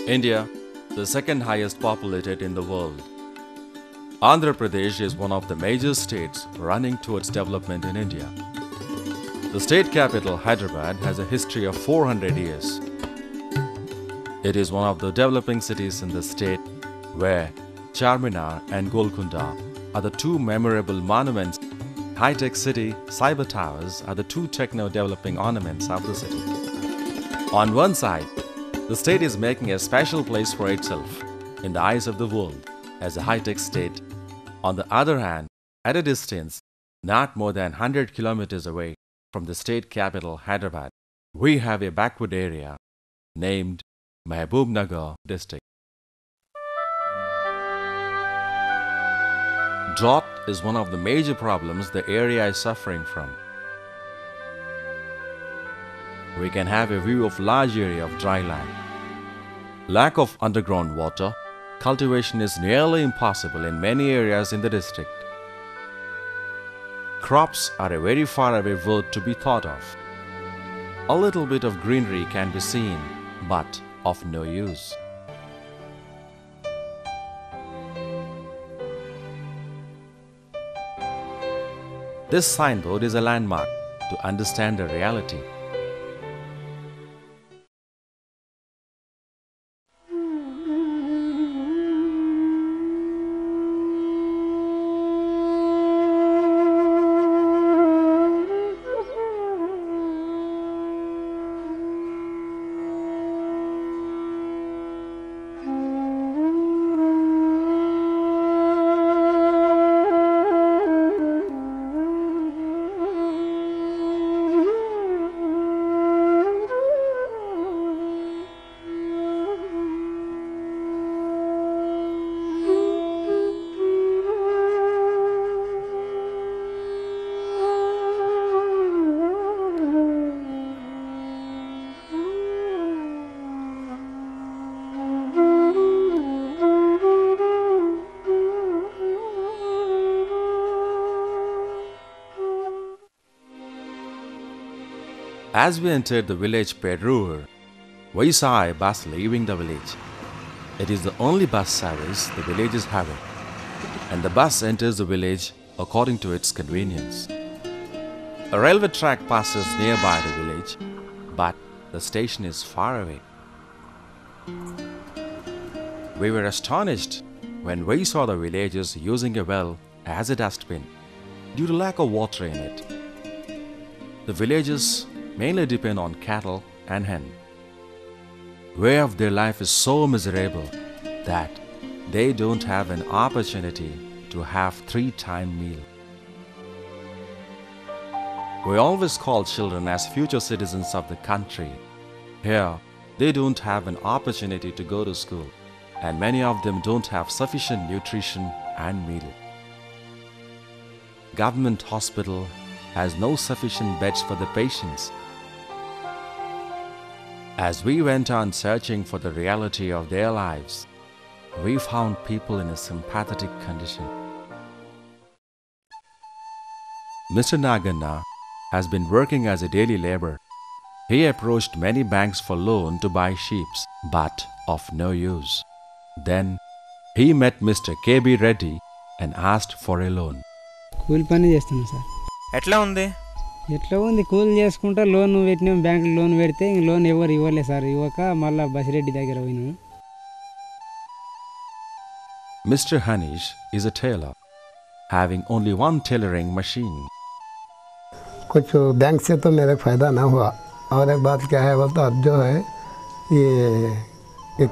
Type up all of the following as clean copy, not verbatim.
India, the second highest populated in the world. Andhra Pradesh is one of the major states running towards development in India. The state capital, Hyderabad, has a history of 400 years. It is one of the developing cities in the state where Charminar and Golconda are the two memorable monuments. High-tech city, cyber towers are the two techno-developing ornaments of the city. On one side, the state is making a special place for itself in the eyes of the world as a high-tech state. On the other hand, at a distance, not more than 100 kilometers away from the state capital Hyderabad, we have a backward area named Mahbubnagar district. Drought is one of the major problems the area is suffering from. We can have a view of large area of dry land. Lack of underground water, cultivation is nearly impossible in many areas in the district. Crops are a very far away word to be thought of. A little bit of greenery can be seen, but of no use. This signboard is a landmark to understand the reality. As we entered the village Pedrur, we saw a bus leaving the village. It is the only bus service the village is having, and the bus enters the village according to its convenience. A railway track passes nearby the village, but the station is far away. We were astonished when we saw the villagers using a well as a dustbin due to lack of water in it. The villagers mainly depend on cattle and hen. Way of their life is so miserable that they don't have an opportunity to have 3-time meal. We always call children as future citizens of the country. Here, they don't have an opportunity to go to school, and many of them don't have sufficient nutrition and meal. Government hospital has no sufficient beds for the patients. As we went on searching for the reality of their lives, we found people in a sympathetic condition. Mr. Naganna has been working as a daily laborer. He approached many banks for loan to buy sheep, but of no use. Then he met Mr. K.K.Reddy and asked for a loan. కూలి పని చేస్తున్నాం sir. ఎట్లా ఉంది? ఎట్లా ఉంది, కూలి చేసుకుంటా loan పెట్టినాం, బ్యాంకు లోన్ పెడితే ఇంక లోన్ ఎవరు ఇవ్వలే సార్. ఇవ్వక మళ్ళీ బసిరెడ్డి దగ్గర పోయినాము. Mr. Hanish is a tailor, having only one tailoring machine. कुछ बैंक से तो मेरे फ़ायदा ना हुआ, और एक बात क्या है बोलता, अब जो है ये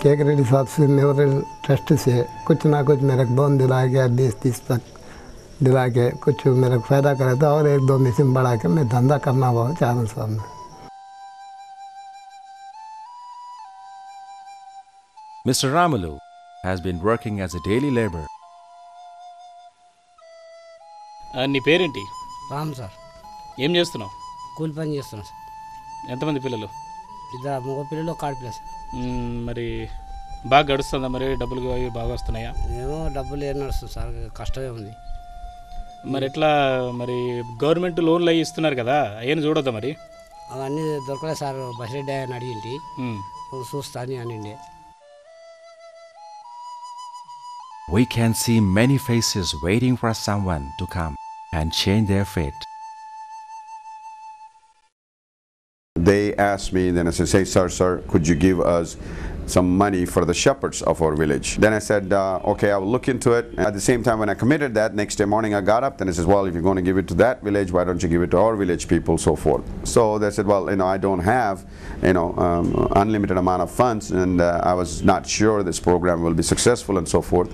K.K.Reddy साहब से मेमोरियल ट्रस्ट से कुछ ना कुछ मेरे को लोन दिलाया गया, 20-30 तक दिला के कुछ मेरे को फ़ायदा करे था, और 1-2 मशीन बढ़ा के मैं धंधा करना हुआ चारों साल में. Mr. Ramalu has been working as a daily laborer. నీ పేరేంటి? రామ్ సార్. ఏం చేస్తున్నావు? కూలి పని చేస్తున్నాం సార్. ఎంతమంది పిల్లలు? 2 మగ పిల్లలు, 1 ఆడపిల్ల సార్. మరి బాగా గడుస్తుందా? మరి డబ్బులు అవి బాగా వస్తున్నాయా? ఏమో డబ్బులు ఏం నడుస్తుంది సార్, కష్టమే ఉంది. మరి ఎట్లా? మరి గవర్నమెంట్ లోన్లు అవి ఇస్తున్నారు కదా, అవన్నీ చూడొద్దా మరి? అవన్నీ దొరకలేదు సార్. బసిరెడ్డి అని అడిగింటి, చూస్తా అని అనిండే. we can see many faces waiting for someone to come and change their fate. They asked me, then I said, "Say, sir, could you give us some money for the shepherds of our village?" Then I said, okay, I will look into it. At the same time, when I committed that, next day morning I got up, then I said, well, if you're going to give it to that village, why don't you give it to our village people, so forth. So they said, well, I don't have, unlimited amount of funds, and I was not sure this program will be successful and so forth.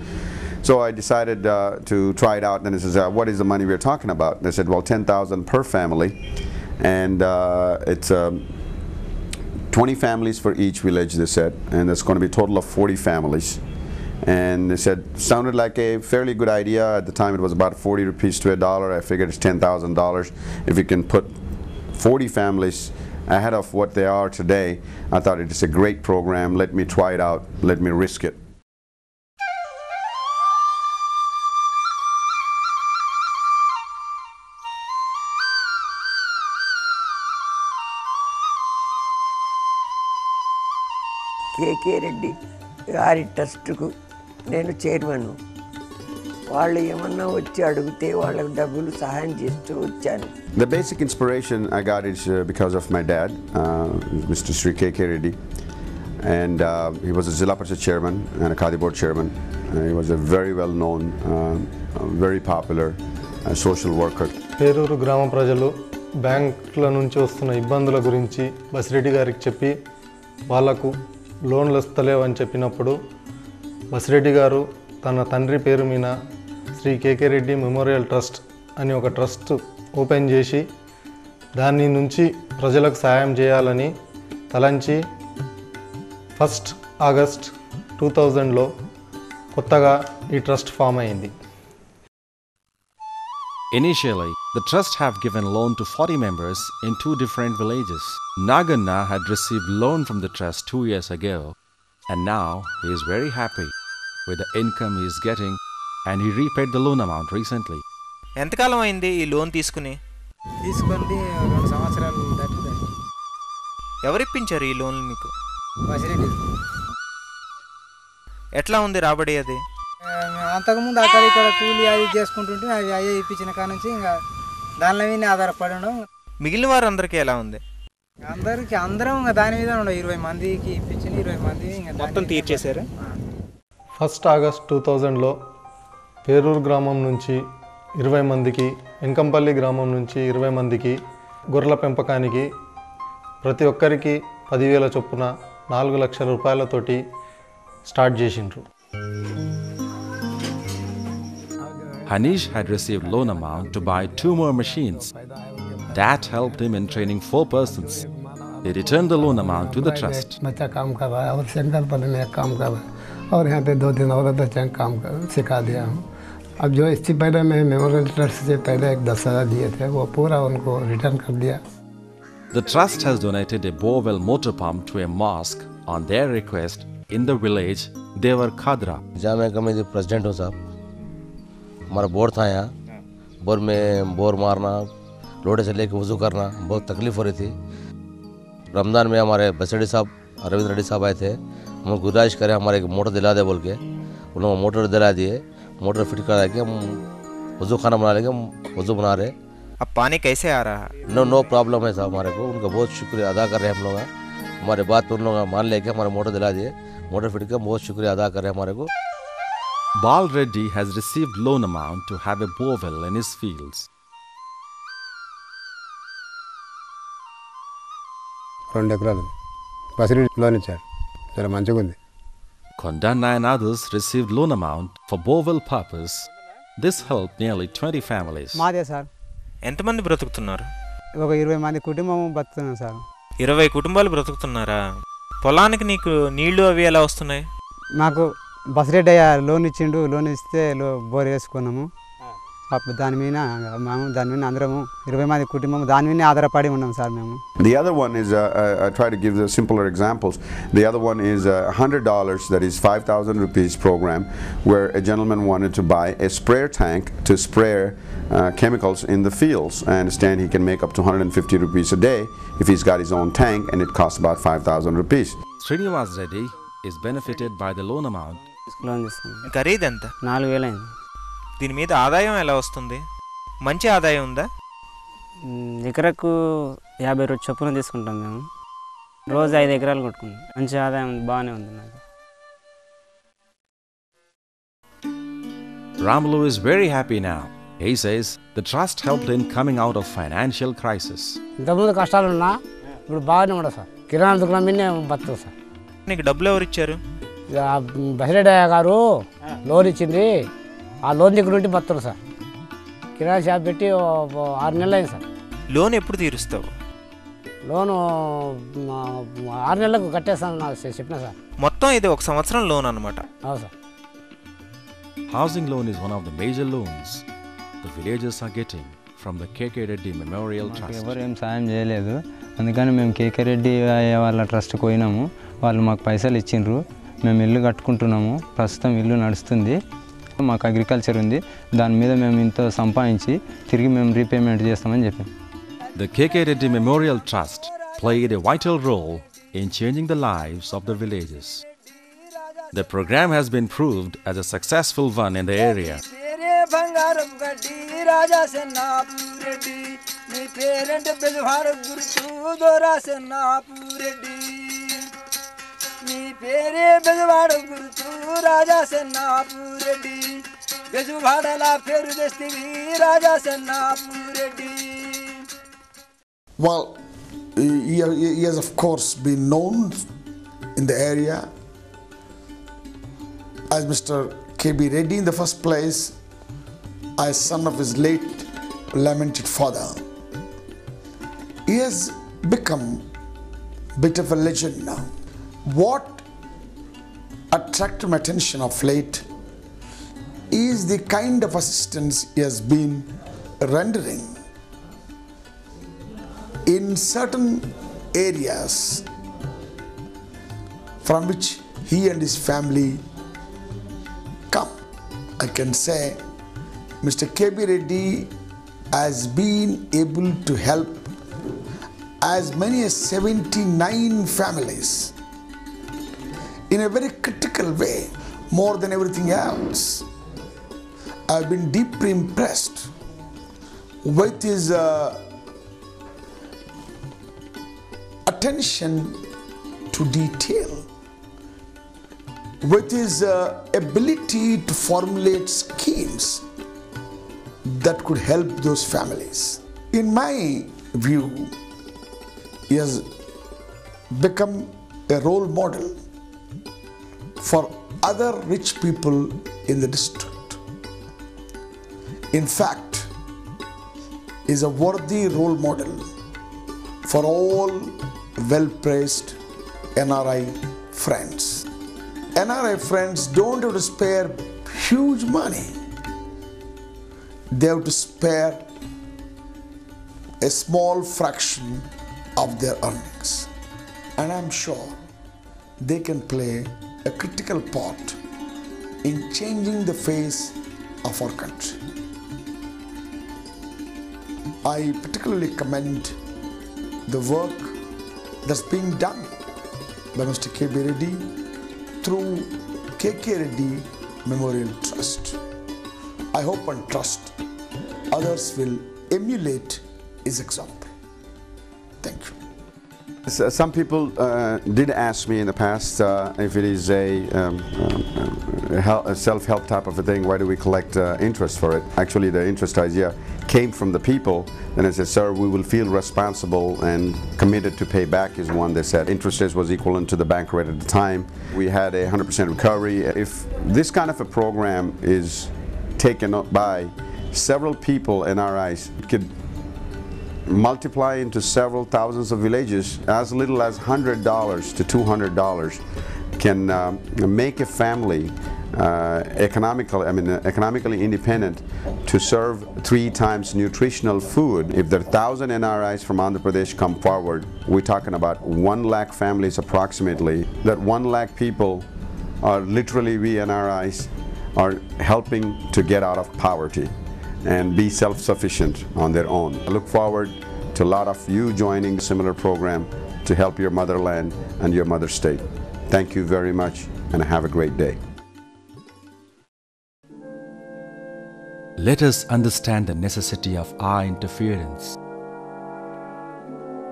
So I decided to try it out, and it says, what is the money we're talking about? They said, well, 10,000 per family, and it's 20 families for each village, they said, and that's going to be a total of 40 families. And they said, sounded like a fairly good idea. At the time it was about 40 rupees to $1. I figured it's $10,000. If you can put 40 families ahead of what they are today, I thought it is a great program. Let me try it out. Let me risk it. K.K.Reddy గారి ట్రస్ట్కు నేను chairman. వాళ్ళు ఏమన్నా వచ్చి అడిగితే వాళ్ళకి డబ్బులు సహాయం చేస్తూ వచ్చాను. The basic inspiration I got is because of my dad, Mr. Sri K.K.Reddy, and he was a Zilla Parishad chairman and a Khadi board chairman. He was a very well known, very popular social worker. Peruru గ్రామ ప్రజలు బ్యాంకుల నుంచి వస్తున్న ఇబ్బందుల గురించి బసిరెడ్డి గారికి చెప్పి వాళ్ళకు లోన్లు వస్తలేవని చెప్పినప్పుడు బసిరెడ్డి గారు తన తండ్రి పేరు మీద శ్రీ K.K.Reddy మెమోరియల్ ట్రస్ట్ అని ఒక ట్రస్ట్ ఓపెన్ చేసి దాని నుంచి ప్రజలకు సాయం చేయాలని తలంచి 1 ఆగస్ట్ 2000లో కొత్తగా ఈ ట్రస్ట్ ఫామ్ అయింది. Initially, the trust have given loan to 40 members in 2 different villages. Naganna had received loan from the trust 2 years ago, and now he is very happy with the income he is getting, and he repaid the loan amount recently. ఎంతకాలం అయింది ఈ loan తీసుకొని 2 సంవత్సరాలు దాటింది. ఎవరు ఇప్పించారు ఈ loan మీకు? బసిరెడ్డి. ఎట్లా ఉంది రాబడి అది? అంతకుముందు అక్కడ ఇక్కడ కూలి అది చేసుకుంటుంటే అవి అయ్యే ఇప్పించిన కాడ నుంచి ఇంకా దానిలో మీద ఆధారపడి ఉండడం. మిగిలిన వారందరికీ ఎలా ఉంది? అందరం ఇంకా దాని మీద ఉండవు. 20 మందికి ఇప్పించిన 20 మంది ఇంకా మొత్తం తీర్చేశారు. 1 ఆగస్ట్ 2000లో పేరూరు గ్రామం నుంచి 20 మందికి, ఎంకంపల్లి గ్రామం నుంచి 20 మందికి గొర్రెల పెంపకానికి ప్రతి ఒక్కరికి 10,000 చొప్పున 4 లక్షల రూపాయలతోటి స్టార్ట్ చేసిండ్రు. Hanish had received loan amount to buy 2 more machines. That helped him in training 4 persons. They returned the loan amount to the trust. बच्चा काम कर रहा है और शंकरपल्ली में एक काम कर रहा है और यहाँ पे 2-3 और बच्चा काम सिखा दिया हूँ. अब जो इससे पहले मैं मेमोरियल ट्रस्ट से पहले एक 10,000 दिए थे वो पूरा उनको रिटर्न कर दिया. The trust has donated a borewell motor pump to a mosque on their request in the village Devar Khadra. जहाँ मैं कमेटी प्रेसिडेंट हूँ साहब. हमारा बोर था यहाँ. बोर में बोर मारना, लोटे से लेके वज़ू करना बहुत तकलीफ़ हो रही थी. रमज़ान में हमारे बसिरेड्डी साहब, अरविंद रेड्डी साहब आए थे. हम गुजारिश करें हमारे एक मोटर दिला दे बोल के. उन्होंने मोटर दिला दिए. मोटर फिट करा के हम वज़ू खाना बना लेंगे. हम वज़ू बना रहे. अब पानी कैसे आ रहा है? नो प्रॉब्लम है साहब. हमारे को उनका बहुत शुक्रिया अदा कर रहे हैं हम लोग. हमारे बात पर उन लोग मान लेके हमारे मोटर दिला दिए. मोटर फिट कर बहुत शुक्रिया अदा कर रहे हैं हमारे को. Bal Reddy has received loan amount to have a borewell in his fields. 2 ఎకరాలు బసిరెడ్డి లోన్ ఇచ్చారు. చాలా మంచిగా ఉంది. Kondanna and others received loan amount for borewell purpose. This helped nearly 20 families. మాదే సార్. ఎంతమంది బ్రతుకుతున్నారు? ఒక 20 మంది కుటుంబం బతుకుతున్నాం సార్. 20 కుటుంబాలు బ్రతుకుతున్నారా? పొలానికి నీకు నీళ్లు అవి ఎలా వస్తున్నాయి? నాకు బసిరెడ్డి లోన్ ఇచ్చిండు. లోన్ ఇస్తే బోర్ వేసుకున్నాము. దాని మీద అందరము 20 మంది కుటుంబం దాని మీద ఆధారపడి ఉన్నాం సార్ మేము. The other one is, I try to give the simpler examples. The other one is $100, that is 5,000 rupees program, where a gentleman wanted to buy a sprayer tank to spray chemicals in the fields. I understand he can make up to 150 rupees a day if he's got his own tank, and it costs about 5,000 rupees. Srinivas Reddy is benefited by the loan amount loan తీసుకున్నాం. ఖరీదు ఎంత? 4,000 అయింది. దీని మీద ఆదాయం ఎలా వస్తుంది? మంచి ఆదాయం ఉందా? ఎకరకు 50 రోజు చొప్పున తీసుకుంటాం మేము. రోజు 5 ఎకరాలు కొట్టుకుంటాం. మంచి ఆదాయం బాగానే ఉంది నాకు. Ramlu is very happy now. He says the trust helped in coming out of financial crisis. ఇంతకుముందు కష్టాలున్నా ఇప్పుడు బాగానే ఉండదు సార్. కిరాణా దుకాణం మీదే బతుకు సార్. నీకు డబ్బులు ఎవరు ఇచ్చారు? బసిరెడ్డి గారు లోన్ ఇచ్చింది. ఆ లోన్ దగ్గర ఉంటే బతురు సార్. కిరాణా షాప్ పెట్టి 6 నెలలు అయింది సార్. లోన్ ఎప్పుడు తీరుస్తావు? లోను 6 నెలలకు కట్టేస్తాను నాకు చెప్పిన సార్. మొత్తం ఇది 1 సంవత్సరం లోన్ అన్నమాట. అవును sir. Housing loan is one of the major loans the villagers are getting from the K.K.Reddy Memorial Trust. ఎవరు ఏం సాయం చేయలేదు, అందుకని మేము K.K.Reddy వాళ్ళ ట్రస్ట్కి పోయినాము. వాళ్ళు మాకు పైసలు ఇచ్చిండ్రు. మేము ఇల్లు కట్టుకుంటున్నాము. ప్రస్తుతం ఇల్లు నడుస్తుంది. మాకు అగ్రికల్చర్ ఉంది. దాని మీద మేము ఇంత సంపాదించి తిరిగి మేము రీపేమెంట్ చేస్తామని చెప్పాం. The K.K.Reddy Memorial Trust played a vital role in changing the lives of the villagers. The program has been proved as a successful one in the area. Well, he has of course been known in the area as Mr. K.B.Reddy in the first place, as son of his late lamented father. He has become a bit of a legend now. What attracted my attention of late is the kind of assistance he has been rendering in certain areas from which he and his family come. I can say Mr. K.B.Reddy has been able to help as many as 79 families in a very critical way, more than everything else. I've been deeply impressed with his attention to detail, with his ability to formulate schemes that could help those families. In my view, he has become a role model for other rich people in the district. In fact, he is a worthy role model for all well-placed NRI friends. NRI friends don't have to spare huge money. They have to spare a small fraction of their earnings. And I'm sure they can play a critical part in changing the face of our country. I particularly commend the work that's being done by Mr. K.B.Reddy through K.K.Reddy Memorial Trust. I hope and trust others will emulate his example. Thank you. Some people did ask me in the past if it is a self-help type of a thing, why do we collect interest for it? Actually, the interest idea came from the people. Then I said, sir, we will feel responsible and committed to pay back is one. They said interest rate was equivalent to the bank rate at the time. We had a 100% recovery. If this kind of a program is taken up by several people, NRIs, it could multiply into several thousands of villages. As little as $100 to $200 can make a family economically independent to serve 3 times nutritional food. If there are 1,000 NRIs from Andhra Pradesh come forward, we're talking about 1 lakh families approximately. That 1 lakh people are literally, we NRIs are helping to get out of poverty and be self-sufficient on their own. I look forward to a lot of you joining a similar program to help your motherland and your mother state. Thank you very much and have a great day. Let us understand the necessity of our interference.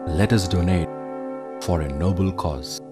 Let us donate for a noble cause.